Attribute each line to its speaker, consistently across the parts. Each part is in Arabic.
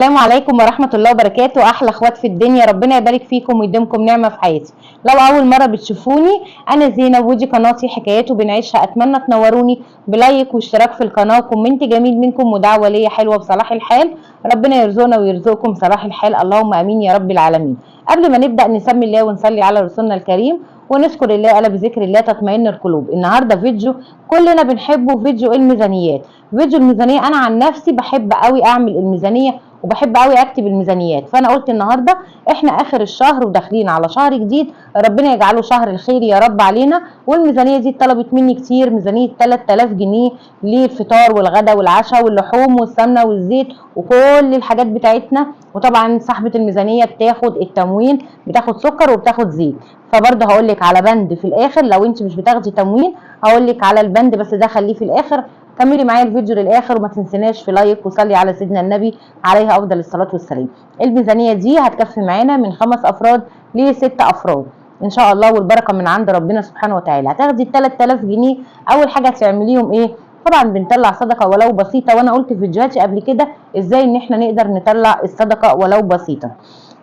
Speaker 1: السلام عليكم ورحمة الله وبركاته. أحلى أخوات في الدنيا، ربنا يبارك فيكم ويديمكم نعمة في حياتي. لو أول مرة بتشوفوني، أنا زينب ودي قناتي حكايات وبنعيشها. أتمنى تنوروني بلايك واشتراك في القناة وكومنت جميل منكم ودعوة ليا حلوة بصلاح الحال. ربنا يرزقنا ويرزقكم صلاح الحال، اللهم آمين يا رب العالمين. قبل ما نبدأ نسمي الله ونصلي على رسولنا الكريم ونذكر الله، ألا بذكر الله تطمئن القلوب. النهارده فيديو كلنا بنحبه، فيديو الميزانيات. فيديو الميزانية أنا عن نفسي بحب قوي أعمل الميزانية وبحب قوي اكتب الميزانيات، فانا قلت النهارده احنا اخر الشهر وداخلين على شهر جديد، ربنا يجعله شهر الخير يا رب علينا. والميزانيه دي طلبت مني كتير، ميزانيه 3000 جنيه للفطار والغدا والعشاء واللحوم والسمنه والزيت وكل الحاجات بتاعتنا. وطبعا صاحبه الميزانيه بتاخد التموين، بتاخد سكر وبتاخد زيت. فبرضه هقول لك على بند في الاخر، لو انت مش بتاخدي تموين هقول لك على البند، بس ده خليه في الاخر. كملي معايا الفيديو للاخر وما تنسيناش في لايك وصلي على سيدنا النبي عليه افضل الصلاه والسلام. الميزانيه دي هتكفي معانا من 5 افراد ل6 افراد ان شاء الله، والبركه من عند ربنا سبحانه وتعالى. هتاخدي ال 3000 جنيه، اول حاجه تعمليهم ايه؟ طبعا بنطلع صدقه ولو بسيطه، وانا قلت في فيديوهاتي قبل كده ازاي ان احنا نقدر نطلع الصدقه ولو بسيطه.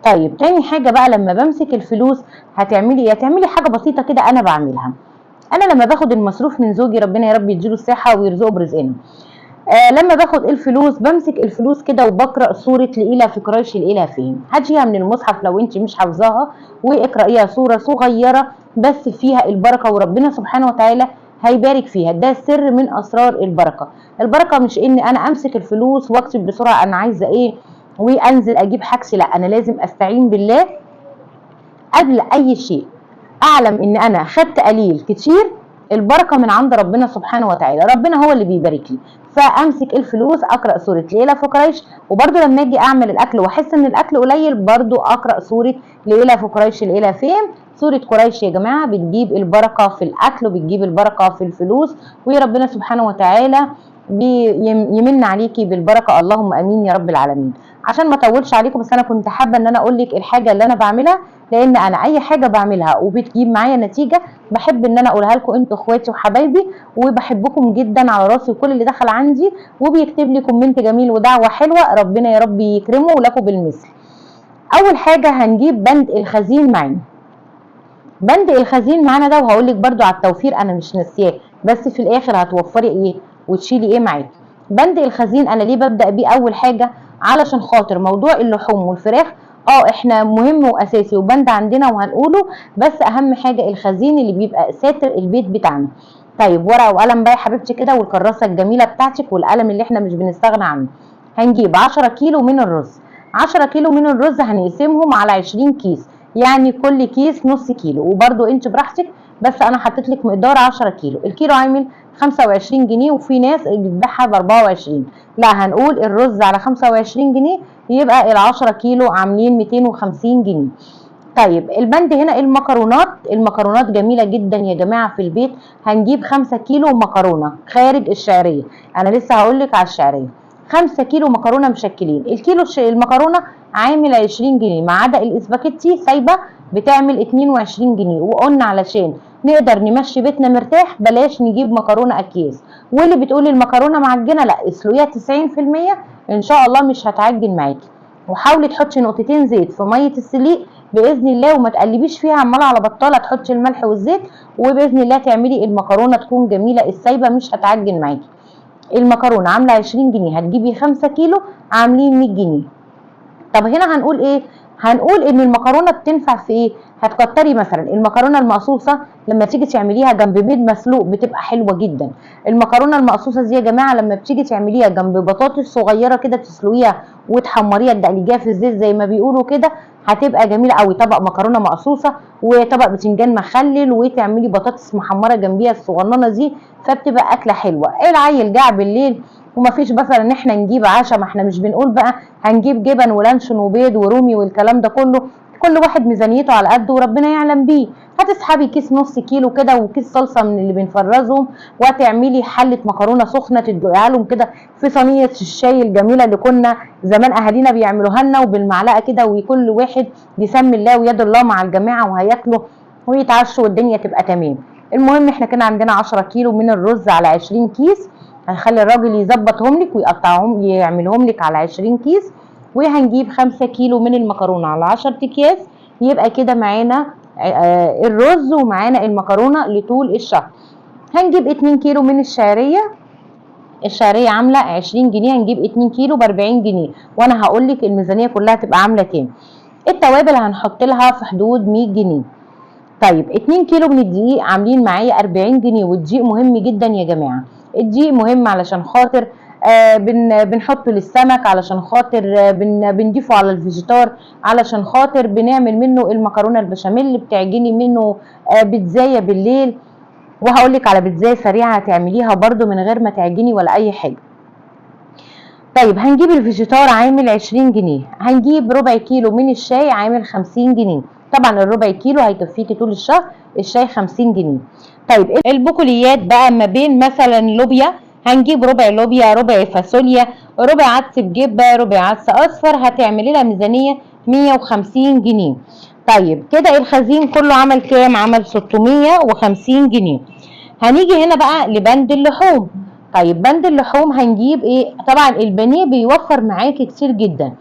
Speaker 1: طيب تاني حاجه بقى، لما بمسك الفلوس هتعملي ايه؟ هتعملي حاجه بسيطه كده انا بعملها. انا لما باخد المصروف من زوجي، ربنا يا رب يديله الصحه ويرزقه برزقنا، لما باخد الفلوس بمسك الفلوس كده وبقرا سوره لإيلاف قريش الإيلافين. هاتيها من المصحف لو انت مش حافظاها واقرايها، سوره صغيره بس فيها البركه، وربنا سبحانه وتعالى هيبارك فيها. ده سر من اسرار البركه. البركه مش ان انا امسك الفلوس واكتب بسرعه انا عايزه ايه وانزل اجيب حاجتي، لا، انا لازم استعين بالله قبل اي شيء. اعلم ان انا خدت قليل كتير، البركه من عند ربنا سبحانه وتعالى، ربنا هو اللي بيبارك لي. فامسك الفلوس اقرا سوره لإيلاف قريش، وبرده لما اجي اعمل الاكل واحس ان الاكل قليل برده اقرا سوره لإيلاف قريش الإيلافين. سوره قريش يا جماعه بتجيب البركه في الاكل وبتجيب البركه في الفلوس، وربنا سبحانه وتعالى يمن عليكي بالبركه، اللهم امين يا رب العالمين. عشان ما اطولش عليكم، بس انا كنت حابه ان انا اقول لك الحاجه اللي انا بعملها، لان انا اي حاجه بعملها وبتجيب معايا نتيجه بحب ان انا اقولها لكم انتوا اخواتي وحبايبي، وبحبكم جدا على راسي وكل اللي دخل عندي وبيكتب لي كومنت جميل ودعوه حلوه، ربنا يا رب يكرمه ولكم بالمثل. اول حاجه هنجيب بند الخزين معانا. بند الخزين معانا ده، وهقول لك برده على التوفير انا مش ناسياه، بس في الاخر هتوفري ايه وتشيلي ايه معاكي. بند الخزين انا ليه ببدا بيه اول حاجه؟ علشان خاطر موضوع اللحوم والفراخ، احنا مهم واساسي وبند عندنا وهنقوله، بس اهم حاجه الخزين اللي بيبقى ساتر البيت بتاعنا. طيب ورقه وقلم بقى يا حبيبتي كده، والكراسه الجميله بتاعتك والقلم اللي احنا مش بنستغنى عنه. هنجيب 10 كيلو من الرز. 10 كيلو من الرز هنقسمهم على 20 كيس، يعني كل كيس نص كيلو، وبرده انت براحتك، بس انا حطيت لك مقدار 10 كيلو. الكيلو عامل 25 جنيه، وفي ناس بتبيعها ب 24. لا، هنقول الرز على 25 جنيه يبقى ال 10 كيلو عاملين 250 جنيه. طيب البند هنا المكرونات. المكرونات جميله جدا يا جماعه في البيت. هنجيب 5 كيلو مكرونه خارج الشعريه، انا لسه هقول لك على الشعريه. 5 كيلو مكرونه مشكلين. الكيلو المكرونه عامل 20 جنيه، ما عدا الاسباجيتي سايبه بتعمل 22 جنيه. وقلنا علشان نقدر نمشي بيتنا مرتاح بلاش نجيب مكرونه اكياس. واللي بتقولي المكرونه معجنه، لا، اسلقيها 90% ان شاء الله مش هتعجن معاكي. وحاولي تحطي نقطتين زيت في ميه السليق باذن الله، وما تقلبيش فيها عماله على بطاله، تحطي الملح والزيت وباذن الله تعملي المكرونه تكون جميله السايبه مش هتعجن معاكي. المكرونه عامله 20 جنيه، هتجيبي 5 كيلو عاملين 100 جنيه. طب هنا هنقول ايه؟ هنقول ان المكرونه بتنفع في ايه؟ هتكتري مثلا المكرونه المقصوصه لما تيجي تعمليها جنب بيض مسلوق بتبقى حلوه جدا. المكرونه المقصوصه دي يا جماعه لما بتيجي تعمليها جنب بطاطس صغيره كده تسلقيها وتحمريها تقليها في الزيت زي ما بيقولوا كده، هتبقى جميله قوي. طبق مكرونه مقصوصه وطبق بتنجان مخلل وتعملي بطاطس محمره جنبيها الصغننه دي، فبتبقى اكله حلوه. العيل جاع بالليل ومفيش مثلا ان احنا نجيب عشاء، ما احنا مش بنقول بقى هنجيب جبن ولانشون وبيض ورومي والكلام ده كله، كل واحد ميزانيته على قده وربنا يعلم بيه. هتسحبي كيس نص كيلو كده وكيس صلصه من اللي بنفرزهم، وهتعملي حله مكرونه سخنه تدوقيها لهم كده في صينيه الشاي الجميله اللي كنا زمان اهالينا بيعملوها لنا، وبالمعلقه كده، وكل واحد بيسمي الله ويد الله مع الجماعه وهياكلوا ويتعشوا والدنيا تبقى تمام. المهم احنا كان عندنا 10 كيلو من الرز على 20 كيس، هنخلي الراجل يظبطهم لك ويقطعهم يعملهم لك على 20 كيس. وهنجيب 5 كيلو من المكرونه على 10 اكياس، يبقى كده معانا الرز ومعانا المكرونه لطول الشهر. هنجيب 2 كيلو من الشعريه، الشعريه عامله 20 جنيه، هنجيب 2 كيلو ب 40 جنيه، وانا هقول لك الميزانيه كلها تبقى عامله كام. التوابل هنحط لها في حدود 100 جنيه. طيب 2 كيلو من الدقيق عاملين معايا 40 جنيه، والدقيق مهم جدا يا جماعه، الدقيق مهم علشان خاطر بنحطه للسمك، علشان خاطر بنضيفه على الفيجيتار، علشان خاطر بنعمل منه المكرونه البشاميل اللي بتعجني منه بيتزايه بالليل. وهقول لك على بيتزايه سريعه هتعمليها برده من غير ما تعجني ولا اي حاجه. طيب هنجيب الفيجيتار عامل 20 جنيه، هنجيب ربع كيلو من الشاي عامل 50 جنيه، طبعا الربع كيلو هيكفيكي طول الشهر، الشاي 50 جنيه. طيب البقوليات بقى ما بين مثلا لوبيا، هنجيب ربع لوبيا، ربع فاصوليا، ربع عدس بجبه، ربع عدس اصفر، هتعملي لها ميزانيه 150 جنيه. طيب كده الخزين كله عمل كام؟ عمل 650 جنيه. هنيجي هنا بقى لبند اللحوم. طيب بند اللحوم هنجيب ايه؟ طبعا البانيه بيوفر معاكي كتير جدا،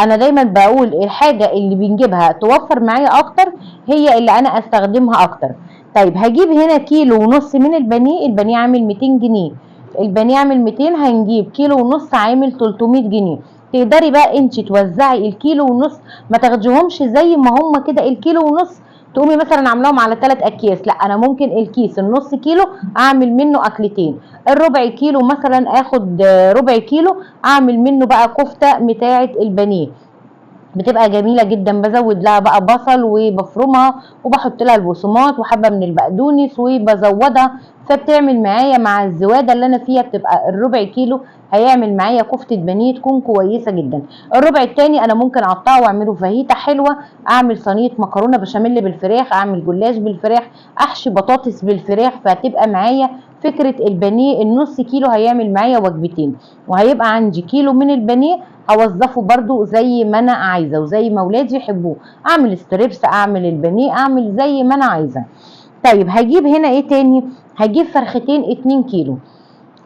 Speaker 1: انا دايما بقول الحاجه اللي بنجيبها توفر معايا اكتر هي اللي انا استخدمها اكتر. طيب هجيب هنا كيلو ونص من البانيه، البانيه عامل 200 جنيه، البانيه عامل 200، هنجيب كيلو ونص عامل 300 جنيه. تقدري بقى انت توزعي الكيلو ونص، ما تاخديهمش زي ما هم كده الكيلو ونص تقومي مثلا عاملاهم على 3 اكياس، لا انا ممكن الكيس النص كيلو اعمل منه اكلتين، الربع كيلو مثلا اخد ربع كيلو اعمل منه بقى كفته بتاعه البانيه، بتبقى جميله جدا. بزود لها بقى بصل وبفرمها وبحط لها البقسماط وحبه من البقدونس وبزودها، فبتعمل معايا مع الزواده اللي انا فيها بتبقى الربع كيلو هيعمل معايا كفته بانيه تكون كويسه جدا. الربع التاني انا ممكن اقطعه واعمله فاهيتا حلوه، اعمل صينيه مكرونه بشاميل بالفراخ، اعمل جلاش بالفراخ، احشي بطاطس بالفراخ، فهتبقى معايا فكره البانيه النص كيلو هيعمل معايا وجبتين، وهيبقى عندي كيلو من البانيه هوظفه برده زي ما انا عايزه وزي ما ولادي يحبوه، اعمل ستريبس، اعمل البانيه، اعمل زي ما انا عايزه. طيب هجيب هنا ايه تاني؟ هجيب فرختين 2 كيلو،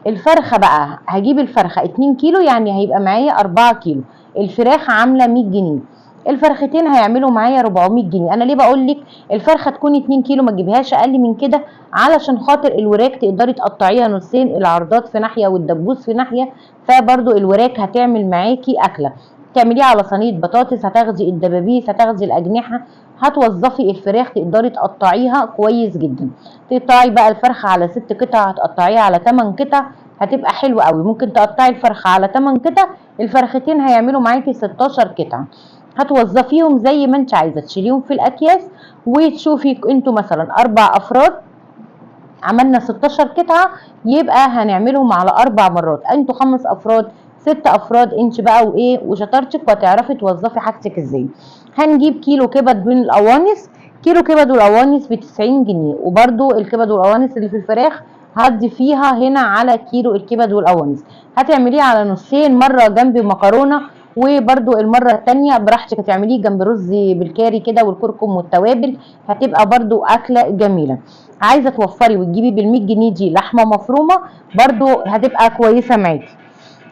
Speaker 1: الفرخه بقى هجيب الفرخه 2 كيلو يعني هيبقى معايا 4 كيلو، الفراخ عامله 100 جنيه، الفرختين هيعملوا معايا 400 جنيه. انا ليه بقول لك الفرخه تكون 2 كيلو ما تجيبهاش اقل من كده؟ علشان خاطر الوراك تقدري تقطعيها نصين، العرضات في ناحيه والدبوس في ناحيه، فبرضو الوراك هتعمل معاكي اكله. تعمليها على صينيه بطاطس، هتاخدي الدبابيس، هتاخدي الاجنحه، هتوظفي الفراخ تقدري تقطعيها كويس جدا. تقطعي بقى الفرخه على 6 قطع، هتقطعيها على 8 قطع، هتبقى حلوه قوي. ممكن تقطعي الفرخه على 8 قطع، الفرختين هيعملوا معاكي 16 قطعه، هتوظفيهم زي ما انت عايزه، تشيليهم في الاكياس وتشوفي انتوا مثلا 4 افراد عملنا 16 قطعه، يبقى هنعملهم على 4 مرات، انتوا 5 افراد 6 افراد، انت بقى وايه وشطارتك وهتعرفي توظفي حاجتك ازاي. هنجيب كيلو كبد من القوانص، كيلو كبد والقوانص ب 90 جنيه، وبرده الكبد والقوانص اللي في الفراخ هدي فيها هنا على كيلو الكبد والقوانص، هتعمليه على نصين، مره جنب مكرونه وبرده المره الثانيه براحتك هتعمليه جنب رز بالكاري كده والكركم والتوابل، هتبقى برده اكله جميله. عايزه توفري وتجيبي بال 100 جنيه دي لحمه مفرومه برده هتبقى كويسه معاكي.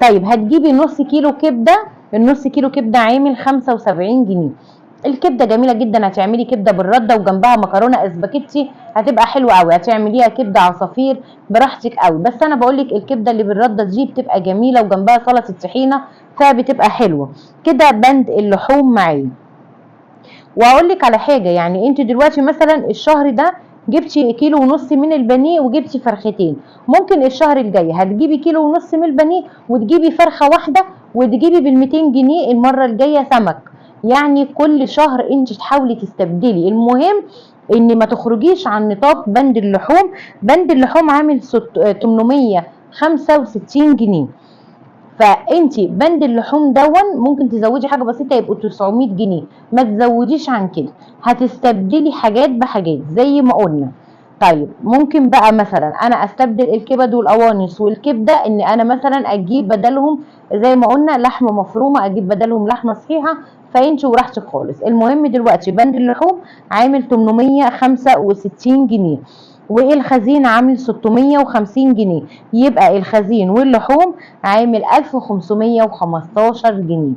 Speaker 1: طيب هتجيبي نص كيلو كبده، النص كيلو كبده عامل 75 جنيه، الكبده جميله جدا، هتعملي كبده بالرده وجنبها مكرونه اسباجيتي هتبقى حلوه قوي، هتعمليها كبده عصافير براحتك قوي، بس انا بقول لك الكبده اللي بالرده دي بتبقى جميله وجنبها سلطه طحينه فبتبقى حلوه. كده بند اللحوم معايا. واقول لك على حاجه، يعني انت دلوقتي مثلا الشهر ده جبتي كيلو ونص من البانيه وجبتي فرختين، ممكن الشهر الجاي هتجيبي كيلو ونص من البانيه وتجيبي فرخه واحده وتجيبي بال 200 جنيه المره الجايه سمك، يعني كل شهر انت تحاولي تستبدلي، المهم ان ما تخرجيش عن نطاق بند اللحوم. بند اللحوم عامل 865 جنيه، فانت بند اللحوم دون ممكن تزودي حاجه بسيطه يبقوا 900 جنيه، ما تزوديش عن كده، هتستبدلي حاجات بحاجات زي ما قلنا. طيب ممكن بقى مثلا انا استبدل الكبد والقوانص والكبده ان انا مثلا اجيب بدلهم زي ما قلنا لحمه مفرومه، اجيب بدلهم لحمه صحيحه، فانت وراحتك خالص. المهم دلوقتي بند اللحوم عامل 865 جنيه والخزين عامل 650 جنيه، يبقى الخزين واللحوم عامل 1515 جنيه.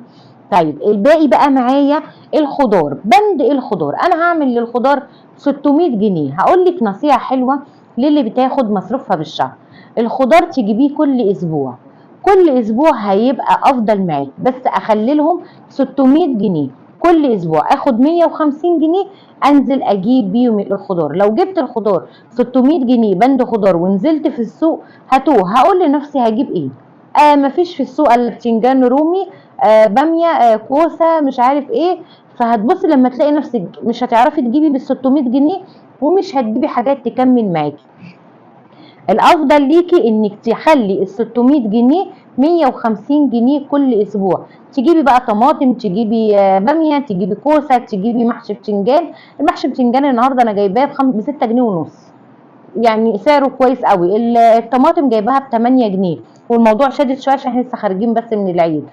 Speaker 1: طيب الباقي بقى معايا الخضار. بند الخضار انا هعمل للخضار 600 جنيه. هقول لك نصيحه حلوه للي بتاخد مصروفها بالشهر. الخضار تجيبيه كل اسبوع، كل اسبوع هيبقى افضل معاك، بس اخللهم 600 جنيه كل اسبوع، اخد 150 جنيه انزل اجيب بيهم الخضار. لو جبت الخضار 600 جنيه بند خضار ونزلت في السوق هتوه، هقول لنفسي هجيب ايه؟ مفيش في السوق الا بتنجان رومي، باميه، كوسه، مش عارف ايه. فهتبصي لما تلاقي نفسك مش هتعرفي تجيبي بال 600 جنيه، ومش هتجيبي حاجات تكمل معاكي. الافضل ليكي انك تخلي ال 600 جنيه 150 جنيه كل اسبوع. تجيبي بقى طماطم، تجيبي باميه، تجيبي كوسه، تجيبي محشي بتنجان. المحشي بتنجان النهارده انا جايباه ب 6 جنيه ونص، يعني سعره كويس قوي. الطماطم جايباها ب 8 جنيه، والموضوع شادد شويه عشان احنا لسه خارجين بس من العيد.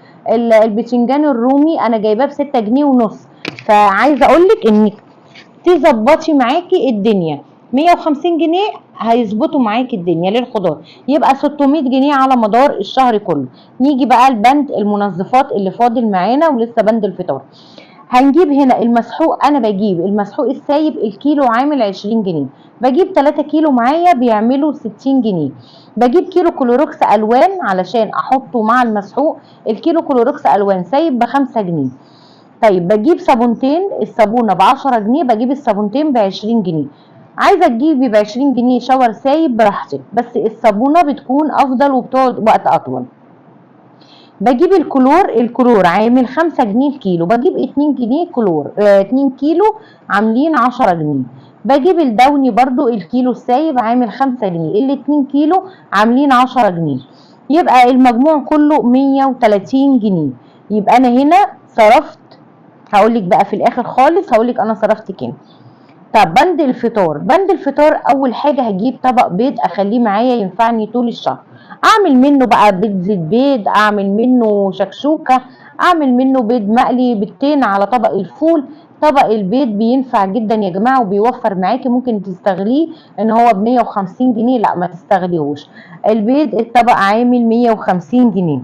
Speaker 1: البتنجان الرومي انا جايباه ب 6 جنيه ونص. فعايزه اقول لك انك تظبطي معاكي الدنيا. 150 جنيه هيظبطوا معاكي الدنيا للخضار، يبقى 600 جنيه على مدار الشهر كله. نيجي بقى لبند المنظفات اللي فاضل معانا ولسه بند الفطار. هنجيب هنا المسحوق. انا بجيب المسحوق السايب الكيلو عامل 20 جنيه، بجيب 3 كيلو معايا بيعملوا 60 جنيه. بجيب كيلو كلوروكس الوان علشان احطه مع المسحوق. الكيلو كلوروكس الوان سايب ب5 جنيه. طيب بجيب صابونتين، الصابونه ب10 جنيه، بجيب الصابونتين ب20 جنيه. عايزه تجيبي ب20 جنيه شاور سايب براحتك، بس الصابونه بتكون افضل وبتقعد وقت اطول. بجيب الكلور عامل 5 جنيه الكيلو، بجيب 2 جنيه كلور، 2 كيلو عاملين 10 جنيه. بجيب الدوني برضو الكيلو السايب عامل 5 جنيه، ال2 كيلو عاملين 10 جنيه. يبقى المجموع كله 130 جنيه. يبقى انا هنا صرفت، هقولك بقى في الاخر خالص هقولك انا صرفت كام. طب بند الفطار. بند الفطار اول حاجه هجيب طبق بيض اخليه معايا ينفعني طول الشهر. اعمل منه بقى بيتزا بيض، اعمل منه شكشوكه، اعمل منه بيض مقلي، بيضتين على طبق الفول. طبق البيض بينفع جدا يا جماعه وبيوفر معاكي. ممكن تستغليه ان هو ب 150 جنيه، لا ما تستغليهوش. البيض الطبق عامل 150 جنيه.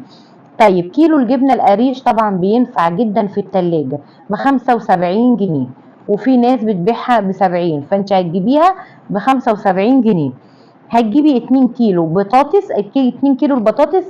Speaker 1: طيب كيلو الجبنه القريش طبعا بينفع جدا في التلاجة ب75 جنيه، وفي ناس بتبيعها ب70، فانت هتجيبيها ب75 جنيه. هتجيبي 2 كيلو بطاطس. 2 كيلو البطاطس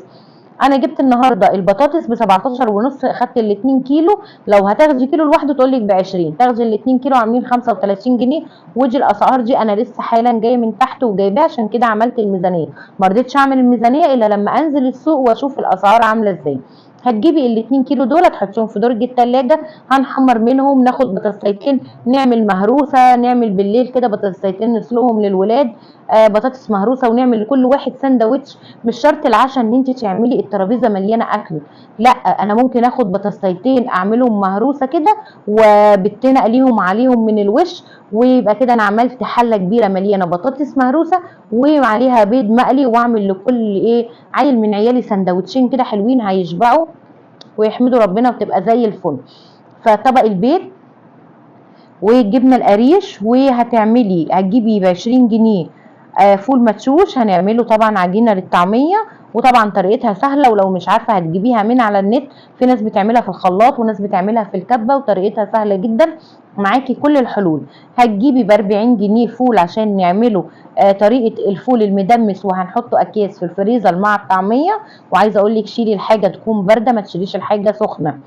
Speaker 1: انا جبت النهارده البطاطس ب17 ونص، اخدت ال 2 كيلو. لو هتاخدي كيلو لوحده تقول لك ب20، تاخدي ال 2 كيلو عاملين 35 جنيه. ودي الاسعار دي انا لسه حالا جايه من تحت وجايباها، عشان كده عملت الميزانيه. ما رضيتش اعمل الميزانيه الا لما انزل السوق واشوف الاسعار عامله ازاي. هتجيبي ال 2 كيلو دول تحطيهم في درج التلاجة، هنحمر منهم، ناخد بطاطسيتين نعمل مهروسه، نعمل بالليل كده بطاطسيتين نسلقهم للولاد، بطاطس مهروسه، ونعمل لكل واحد سندوتش. مش شرط العشاء ان انت تعملي الترابيزه مليانه اكل، لا انا ممكن اخد بطاطسيتين اعملهم مهروسه كده وبالتين اقليهم عليهم من الوش، ويبقى كده انا عملت حله كبيره مليانه بطاطس مهروسه وعليها بيض مقلي، واعمل لكل عيل من عيالي سندوتشين كده حلوين هيشبعوا ويحمدوا ربنا وتبقى زي الفل. فطبق البيض والجبنه القريش، هتجيبي ب20 جنيه فول مدشوش، هنعمله طبعا عجينه للطعميه، وطبعا طريقتها سهله، ولو مش عارفه هتجيبيها من على النت. في ناس بتعملها في الخلاط وناس بتعملها في الكبه، وطريقتها سهله جدا. معاكي كل الحلول. هتجيبي ب40 جنيه فول عشان نعمله طريقه الفول المدمس، وهنحطه اكياس في الفريزر مع الطعميه. وعايزه اقول لك شيلي الحاجه تكون بارده، ما تشيليش الحاجه سخنه.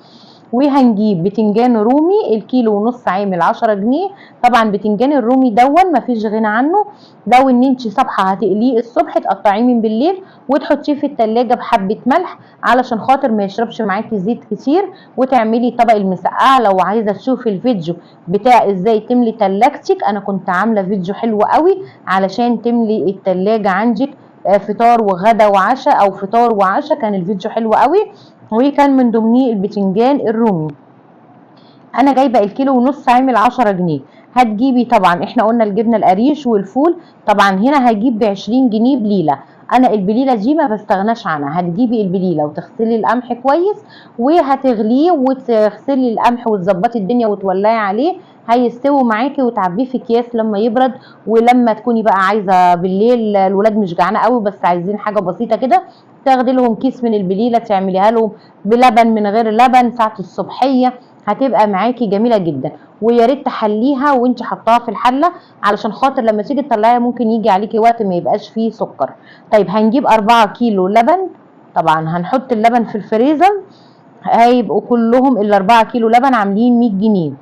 Speaker 1: وهنجيب بتنجان رومي الكيلو ونص عامل 10 جنيه. طبعا بتنجان الرومي دون مفيش غنى عنه. لو ان انت صبحه هتقليه الصبح تقطعيه من بالليل وتحطيه في التلاجة بحبه ملح علشان خاطر ما يشربش معاكي زيت كتير، وتعملي طبق المسقعه. لو عايزه تشوفي الفيديو بتاع ازاي تملي تلاجتك، انا كنت عامله فيديو حلو قوي علشان تملي التلاجة عندك فطار وغدا وعشاء، او فطار وعشاء. كان الفيديو حلو قوي، وكان من ضمنيه البتنجان الرومي. انا جايبه الكيلو ونص عامل 10 جنيه. هتجيبي طبعا احنا قلنا الجبنه القريش والفول، طبعا هنا هجيب ب20 جنيه بليله. انا البليله دي ما بستغناش عنها. هتجيبي البليله وتغسلي القمح كويس وهتغليه وتغسلي القمح وتظبطي الدنيا وتولعي عليه، هيستوي معاكي وتعبيه في اكياس لما يبرد. ولما تكوني بقى عايزه بالليل، الولاد مش جعانه قوي بس عايزين حاجه بسيطه كده، تاخدي لهم كيس من البليله تعمليها لهم بلبن من غير لبن ساعه الصبحيه، هتبقى معاكي جميله جدا. ويا ريت تحليها وانت حطاها في الحله، علشان خاطر لما تيجي تطلعيها ممكن يجي عليكي وقت ما يبقاش فيه سكر. طيب هنجيب 4 كيلو لبن، طبعا هنحط اللبن في الفريزر، هيبقوا كلهم ال4 كيلو لبن عاملين 100 جنيه.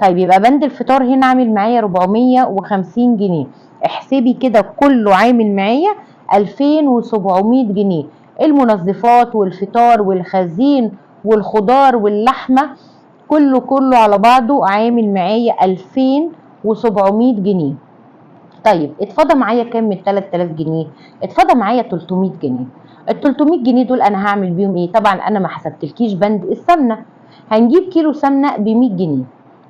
Speaker 1: طيب يبقى بند الفطار هنا عامل معايا 450 جنيه. احسبي كده كله عامل معايا 2700 جنيه. المنظفات والفطار والخزين والخضار واللحمه كله على بعضه عامل معايا 2700 جنيه. طيب اتفضى معايا كام من 3000 جنيه؟ اتفضى معايا 300 جنيه. ال 300 جنيه دول انا هعمل بيهم ايه؟ طبعا انا ما حسبتلكيش بند السمنه. هنجيب كيلو سمنه ب 100 جنيه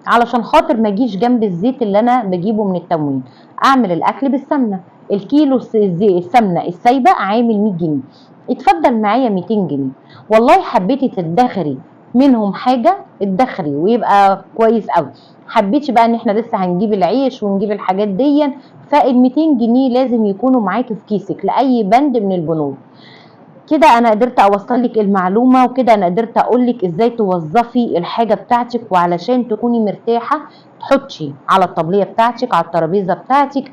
Speaker 1: علشان خاطر ما اجيش جنب الزيت اللي انا بجيبه من التموين، اعمل الاكل بالسمنه. الكيلو السمنه السايبه عامل 100 جنيه. اتفضل معايا 200 جنيه. والله حبيتي تدخري منهم حاجه ادخري ويبقى كويس قوي. حبيتي بقى ان احنا لسه هنجيب العيش ونجيب الحاجات دي، فال 200 جنيه لازم يكونوا معاكي في كيسك لاي بند من البنود. كده انا قدرت اوصل لك المعلومه، وكده انا قدرت اقول لك ازاي توظفي الحاجه بتاعتك، وعلشان تكوني مرتاحه تحطي على الطبليه بتاعتك على الترابيزه بتاعتك،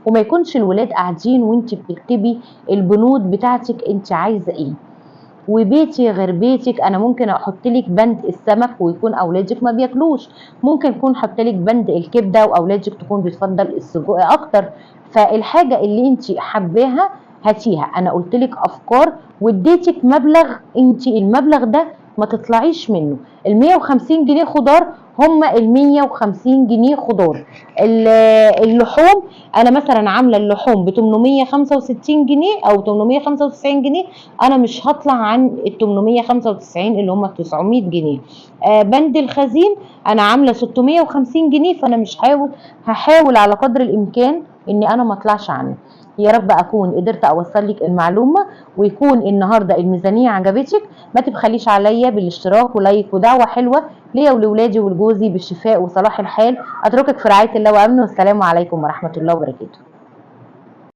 Speaker 1: وما يكونش الولاد قاعدين وانت بتكتبي البنود بتاعتك انت عايزه ايه. وبيتي غير بيتك، انا ممكن احط لك بند السمك ويكون اولادك ما بياكلوش، ممكن اكون احط لك بند الكبده واولادك تكون بتفضل السجق اكتر. فالحاجه اللي انت حباها هاتيها. انا قلت لك افكار واديتك مبلغ، انت المبلغ ده ما تطلعيش منه. ال 150 جنيه خضار هم ال 150 جنيه خضار. اللحوم انا مثلا عامله اللحوم ب 865 جنيه او 895 جنيه، انا مش هطلع عن ال 895 اللي هم 900 جنيه. بند الخزين انا عامله 650 جنيه، فانا مش هحاول على قدر الامكان اني انا ما اطلعش عنه. يا رب اكون قدرت اوصل لك المعلومه، ويكون النهارده الميزانيه عجبتك. ما تبخليش عليا بالاشتراك ولايك ودعوه حلوه ليا ولولادي ولجوزي بالشفاء وصلاح الحال. اتركك في رعايه الله وامنه، والسلام عليكم ورحمه الله وبركاته.